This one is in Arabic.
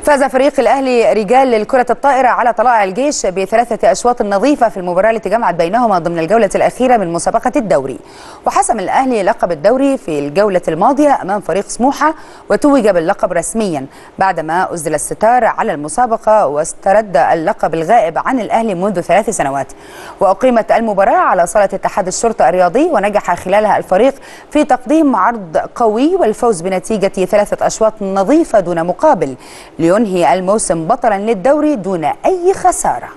فاز فريق الأهلي رجال للكرة الطائرة على طلائع الجيش بثلاثة أشواط نظيفة في المباراة التي جمعت بينهما ضمن الجولة الأخيرة من مسابقة الدوري. وحسم الأهلي لقب الدوري في الجولة الماضية أمام فريق سموحة، وتوج باللقب رسميا بعدما أزل الستار على المسابقة واسترد اللقب الغائب عن الأهلي منذ 3 سنوات. وأقيمت المباراة على صالة اتحاد الشرطة الرياضي، ونجح خلالها الفريق في تقديم عرض قوي والفوز بنتيجة 3 أشواط نظيفة دون مقابل، لينهي الموسم بطلا للدوري دون أي خسارة.